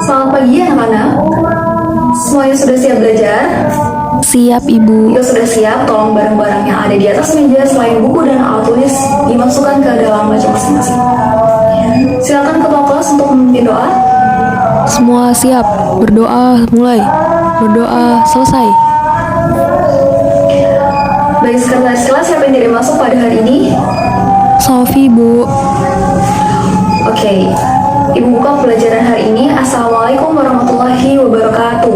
Selamat pagi anak-anak. Semuanya sudah siap belajar? Siap, Ibu. Jika sudah siap, tolong barang-barang yang ada di atas meja selain buku dan alat tulis dimasukkan ke dalam meja masing-masing. Silakan ketua kelas untuk memimpin doa. Semua siap. Berdoa mulai. Berdoa selesai. Baik, sekretaris kelas siapa yang tidak masuk pada hari ini? Sofi, Bu. Oke, Ibu buka pelajaran hari ini. Assalamualaikum warahmatullahi wabarakatuh.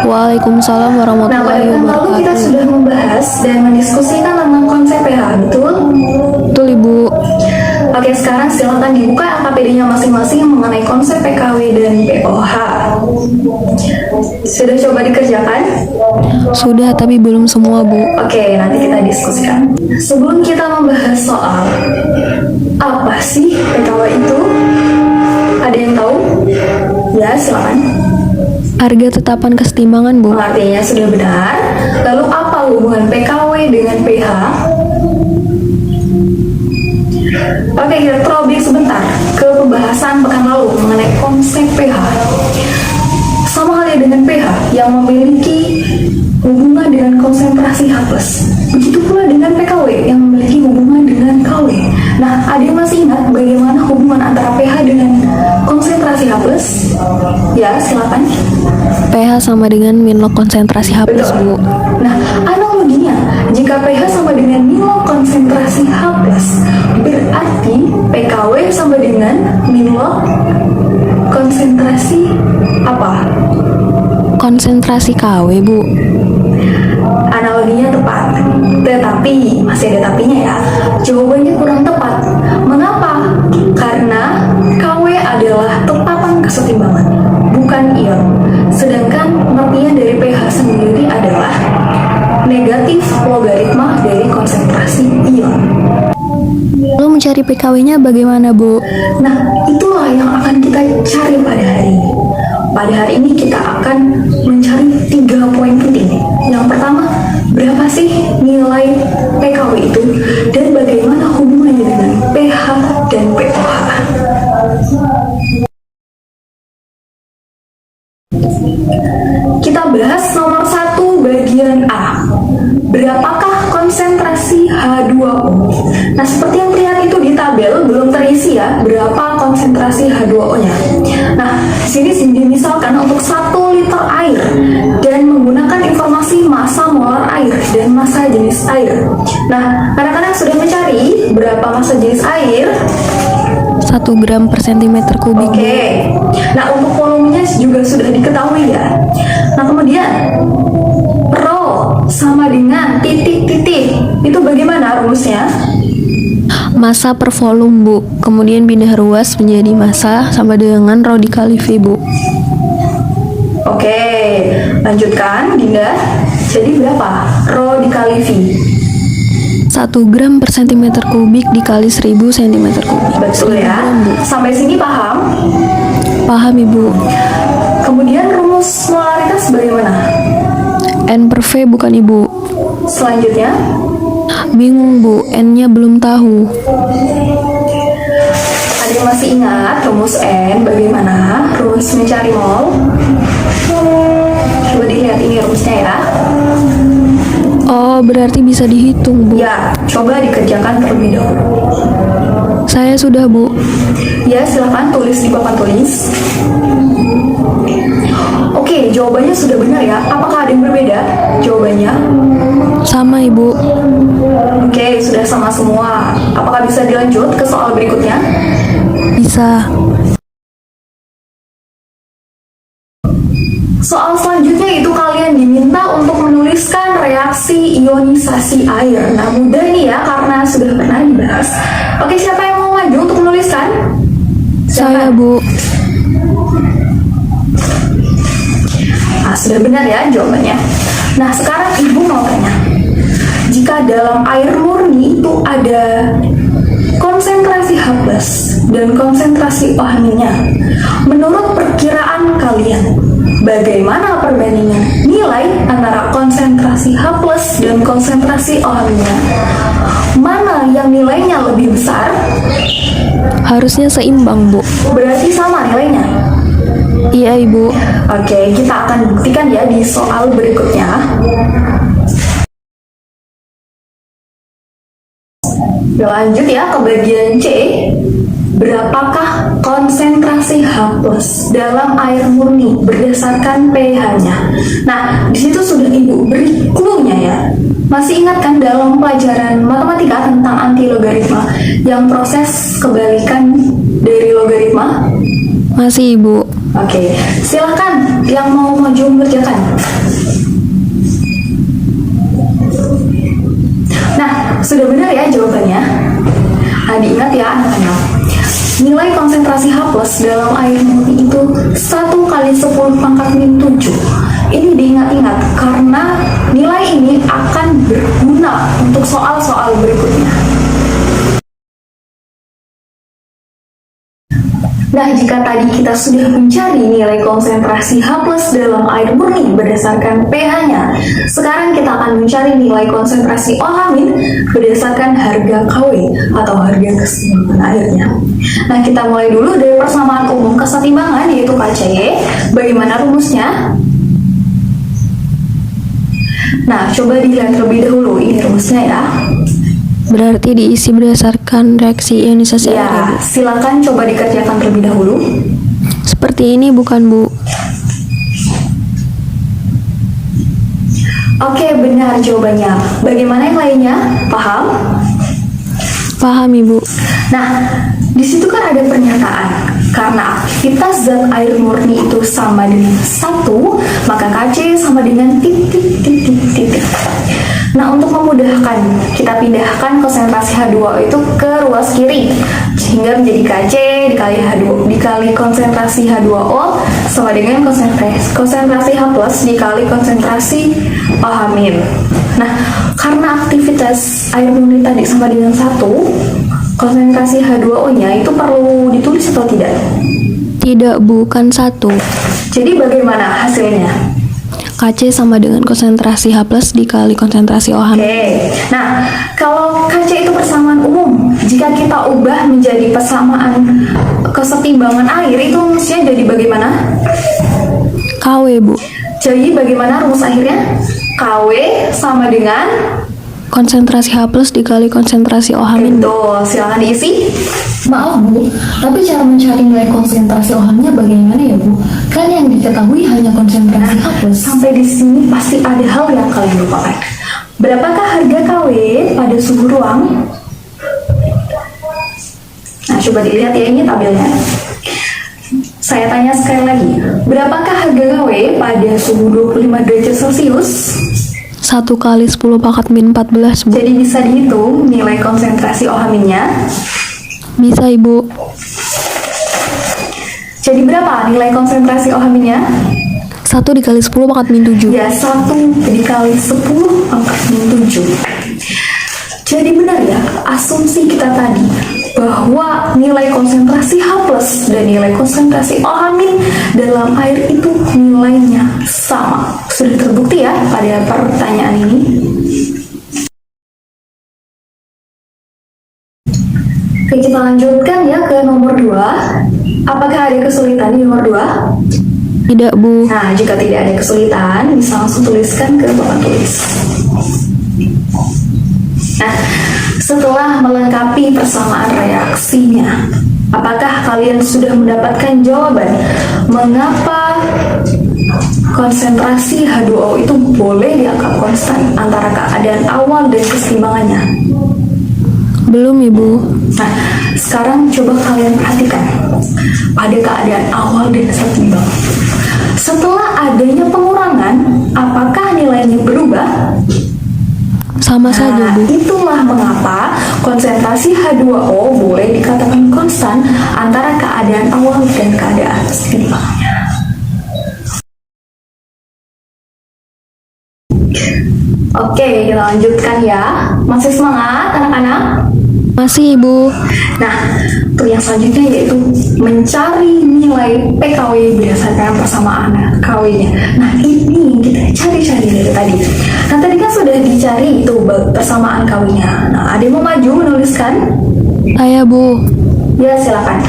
Waalaikumsalam Nah, pada warahmatullahi bulan lalu kita wabarakatuh. sudah membahas dan mendiskusikan tentang konsep PH, betul? Betul, Ibu. Oke, sekarang silakan dibuka LKPD-nya masing-masing mengenai konsep PKW dan POH. Sudah coba dikerjakan? Sudah, tapi belum semua, Bu. Oke, nanti kita diskusikan. Sebelum kita membahas soal apa sih PKW itu, ada yang tahu? Ya, silakan. Harga tetapan kesetimbangan, Bu. Artinya sudah benar. Lalu apa hubungan PKW dengan PH? Oke, kita throwback sebentar ke pembahasan pekan lalu mengenai konsep PH. Sama halnya dengan PH yang memiliki hubungan dengan konsentrasi H+. Begitu pula dengan PKW yang memiliki hubungan dengan KW. Nah, ada yang masih ingat bagaimana hubungan antara PH dengan konsentrasi H+? Ya, silakan. pH sama dengan min log konsentrasi H+, Bu. Nah, analoginya, jika pH sama dengan min log konsentrasi H+, berarti PKW sama dengan min log konsentrasi apa? Konsentrasi KW, Bu. Analoginya tepat, tetapi masih ada tapinya ya. Jawabannya kurang tepat. Mengapa? Karena KW adalah tetapan kesetimbangan, bukan ion. Sedangkan pengertian dari pH sendiri adalah negatif logaritma dari konsentrasi ion. Lalu mencari PKW-nya bagaimana, Bu? Nah, itulah yang akan kita cari pada hari ini. Pada hari ini kita akan mencari 3 poin penting. Yang pertama, berapa sih nilai PKW itu dan bagaimana hubungannya dengan pH dan POH. Kita bahas nomor 1 bagian A. Berapakah konsentrasi H2O? Nah, seperti yang terlihat itu di tabel belum terisi ya, berapa konsentrasi H2O-nya. Nah, di sini misalkan untuk 1 liter air dan menggunakan informasi massa molar air dan massa jenis air. Nah, kadang-kadang sudah mencari berapa massa jenis air. 1 gram per sentimeter kubik, Bu. Oke. Nah, untuk volumenya juga sudah diketahui ya. Nah, kemudian Rho sama dengan titik-titik. Itu bagaimana rumusnya? Massa per volume, Bu. Kemudian pindah ruas menjadi massa sama dengan Rho dikali V, Bu. Oke, lanjutkan Dinda. Jadi berapa? Rho dikali V. 1 gram per sentimeter kubik dikali 1000 cm kubik. Betul 1000 ya. gram, Bu. Sampai sini paham? Paham, Ibu. Kemudian rumus molaritas bagaimana? N per V bukan, Ibu. Selanjutnya, Bingung, Bu. N-nya belum tahu. ada yang masih ingat rumus N bagaimana? Rumus mencari mol. Coba dilihat ini rumusnya ya. Oh, berarti bisa dihitung, Bu. Ya, coba dikerjakan terlebih dahulu. Saya sudah, Bu. Ya, silakan tulis di papan tulis. Oke, jawabannya sudah benar ya. Apakah ada yang berbeda? Jawabannya. Sama, Ibu. Oke, sudah sama semua. Apakah bisa dilanjut ke soal berikutnya? Bisa. Soal selanjutnya itu kalian diminta untuk menuliskan reaksi ionisasi air. Nah, mudah nih ya karena sudah pernah dibahas. Oke, siapa yang mau maju untuk menuliskan? Saya, Silakan. Bu. Nah, sudah benar ya jawabannya. Nah, sekarang Ibu mau tanya. Jika dalam air murni itu ada konsentrasi H+ dan konsentrasi OH-nya, menurut perkiraan kalian, bagaimana perbandingan nilai antara konsentrasi H+ dan konsentrasi OH-nya? Mana yang nilainya lebih besar? Harusnya seimbang, Bu. Berarti sama nilainya. Iya, Ibu. Oke, kita akan buktikan ya di soal berikutnya. Lanjut ya ke bagian C. Berapakah konsentrasi H+ dalam air murni berdasarkan pH-nya? Nah, di situ sudah Ibu beri clue-nya ya. Masih ingat kan dalam pelajaran matematika tentang antilogaritma yang proses kebalikan dari logaritma? Masih, Ibu. Oke, silakan yang mau maju mengerjakan. Nah, sudah benar ya jawabannya. Diingat ya anak-anak. Nilai konsentrasi H+ dalam air murni itu 1 kali 10 pangkat min 7. Ini diingat-ingat karena nilai ini akan berguna untuk soal-soal berikutnya. Nah, jika tadi kita sudah mencari nilai konsentrasi H+ dalam air murni berdasarkan pH-nya, sekarang kita akan mencari nilai konsentrasi OH- berdasarkan harga KW atau harga keseimbangan airnya. Nah, kita mulai dulu dari persamaan umum kesetimbangan yaitu KC. Bagaimana rumusnya? Nah, coba dilihat terlebih dahulu ini rumusnya ya. Berarti diisi berdasarkan reaksi ionisasi air, Ya, Bu. silakan coba dikerjakan terlebih dahulu. Seperti ini bukan, Bu? Oke, benar jawabannya. Bagaimana yang lainnya? Paham? Paham, Ibu. Nah, di situ kan ada pernyataan. Karena aktivitas zat air murni itu sama dengan 1, maka Kc sama dengan titik. Nah, untuk memudahkan, kita pindahkan konsentrasi H2O itu ke ruas kiri. Sehingga menjadi Kc dikali H2O dikali konsentrasi H2O sama dengan konsentrasi H+ dikali konsentrasi OH-. Nah, karena aktivitas air murni tadi sama dengan 1, konsentrasi H2O-nya itu perlu ditulis atau tidak? Tidak, bukan 1. Jadi bagaimana hasilnya? Kc sama dengan konsentrasi H+ dikali konsentrasi OH. Oke, nah kalau Kc itu persamaan umum, jika kita ubah menjadi persamaan kesetimbangan air itu rumusnya jadi bagaimana? KW, Bu. Jadi bagaimana rumus akhirnya? KW sama dengan Konsentrasi H+ dikali konsentrasi OH-. Betul, silakan diisi. Maaf Bu, tapi cara mencari nilai konsentrasi OH-nya bagaimana ya Bu? Kan yang diketahui hanya konsentrasi H+. Sampai di sini pasti ada hal yang kalian lupakan. Berapakah harga KW pada suhu ruang? Nah, coba dilihat ya ini tabelnya. Saya tanya sekali lagi, berapakah harga KW pada suhu 25 derajat Celcius? 1 kali 10 pangkat min 14, Bu. Jadi bisa dihitung nilai konsentrasi OH-nya. Bisa, Ibu. Jadi berapa nilai konsentrasi OH-nya? 1 dikali 10 pangkat min 7. Ya, 1 dikali 10 pangkat min 7. Jadi benar ya, asumsi kita tadi bahwa nilai konsentrasi H+ dan nilai konsentrasi OH- dalam air itu nilainya sama. Sudah terbukti ya pada pertanyaan ini. Oke, kita lanjutkan ya ke nomor 2. Apakah ada kesulitan di nomor 2? Tidak, Bu. Nah, jika tidak ada kesulitan, bisa langsung tuliskan ke papan tulis. Nah, setelah melengkapi persamaan reaksinya, apakah kalian sudah mendapatkan jawaban mengapa konsentrasi H2O itu boleh dianggap konstan antara keadaan awal dan keseimbangannya? Belum, Ibu. Nah, sekarang coba kalian perhatikan pada keadaan awal dan seimbang. Setelah adanya pengurangan, apakah nilainya berubah? Sama saja, Bu. Itulah mengapa konsentrasi H2O boleh dikatakan konstan antara keadaan awal dan keadaan seimbangnya. Oke, kita lanjutkan ya. Masih semangat anak-anak? Masih, Ibu. Nah, untuk yang selanjutnya yaitu mencari nilai PKW berdasarkan persamaan KW-nya. Nah, ini yang kita cari-cari dari tadi. Nah, tadi kan sudah dicari itu persamaan KW-nya. Nah, ada yang mau maju menuliskan? Saya, Bu. Ya, silakan.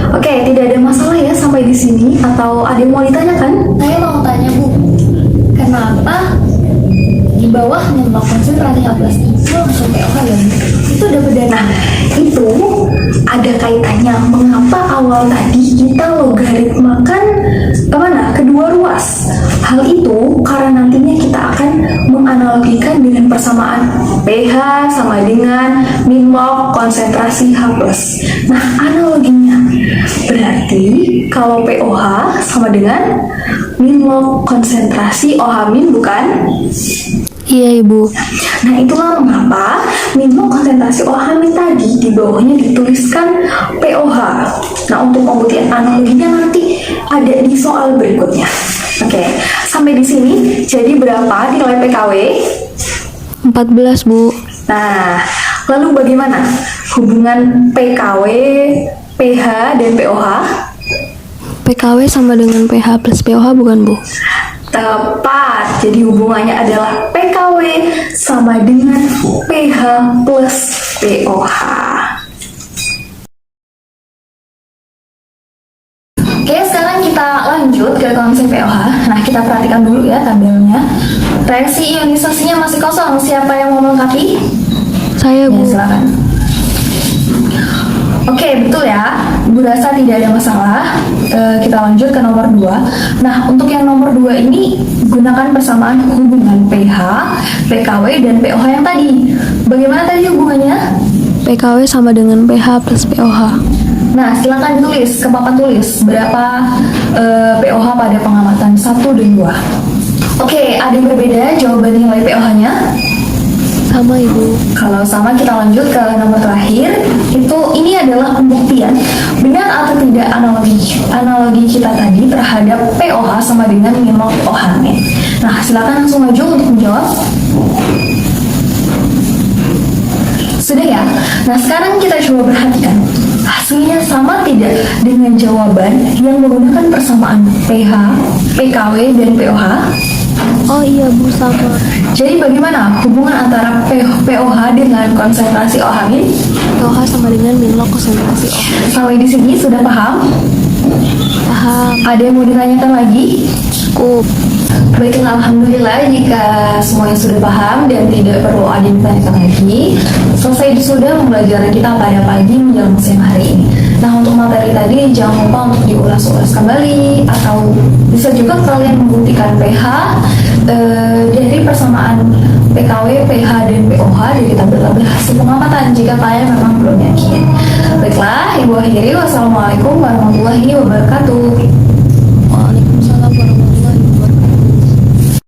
Oke, tidak ada masalah ya sampai di sini, atau ada yang mau ditanyakan? Saya mau tanya Bu, kenapa di bawah nembak konsentrasi H+ itu langsung POH ya Bu? Itu dapat dari Nah, itu ada kaitannya mengapa awal tadi kita logaritmakan kemana? Kedua ruas. Hal itu karena nantinya kita akan menganalogikan dengan persamaan pH sama dengan min log konsentrasi H+. Nah, analoginya berarti kalau POH sama dengan min log konsentrasi OH min, bukan? Iya Ibu. Nah, itulah mengapa min log konsentrasi OH min tadi di bawahnya dituliskan POH. Nah, untuk pembuktian analoginya nanti ada di soal berikutnya. Oke, sampai di sini jadi berapa nilai PKW? 14 Bu. Nah, lalu bagaimana hubungan PKW, pH, dan POH? PKW sama dengan pH plus POH bukan Bu? Tepat, jadi hubungannya adalah PKW sama dengan pH plus POH. Oke, sekarang kita lanjut ke konsep POH. Nah, kita perhatikan dulu ya tabelnya. Reaksi ionisasinya masih kosong. Siapa yang mau melengkapi? Saya Ya, Bu. silakan. Oke, betul ya. Bu rasa tidak ada masalah. Kita lanjut ke nomor 2. Nah, untuk yang nomor 2 ini gunakan persamaan hubungan pH, PKW, dan POH yang tadi. Bagaimana tadi hubungannya? PKW sama dengan pH plus POH. Nah, silakan tulis ke papan tulis berapa POH pada pengamatan 1 dan 2. Oke, ada yang berbeda jawaban nilai POH-nya? Sama Ibu. Kalau sama, kita lanjut ke nomor terakhir. Ini adalah pembuktian benar atau tidak analogi kita tadi terhadap POH sama dengan min log OH min. Nah, silakan langsung maju untuk menjawab. Sudah ya? Nah, sekarang kita coba perhatikan. Hasilnya sama tidak dengan jawaban yang menggunakan persamaan pH, PKW, dan POH? Oh iya Bu, sama. Jadi bagaimana hubungan antara POH dengan konsentrasi OH min? POH sama dengan min log konsentrasi OH. Sampai di sini sudah paham? Paham. Ada yang mau ditanyakan lagi? Cukup. Baiklah, alhamdulillah jika semuanya sudah paham dan tidak perlu ada yang ditanyakan lagi. Selesai sudah pembelajaran kita pada pagi menjelang siang hari ini. Nah, untuk materi tadi jangan lupa untuk diulas-ulas kembali, atau bisa juga kalian membuktikan pH dari persamaan PKW, pH, dan POH dari tabel-tabel hasil pengamatan jika kalian memang belum yakin. Baiklah, Ibu akhiri. Wassalamualaikum warahmatullahi wabarakatuh.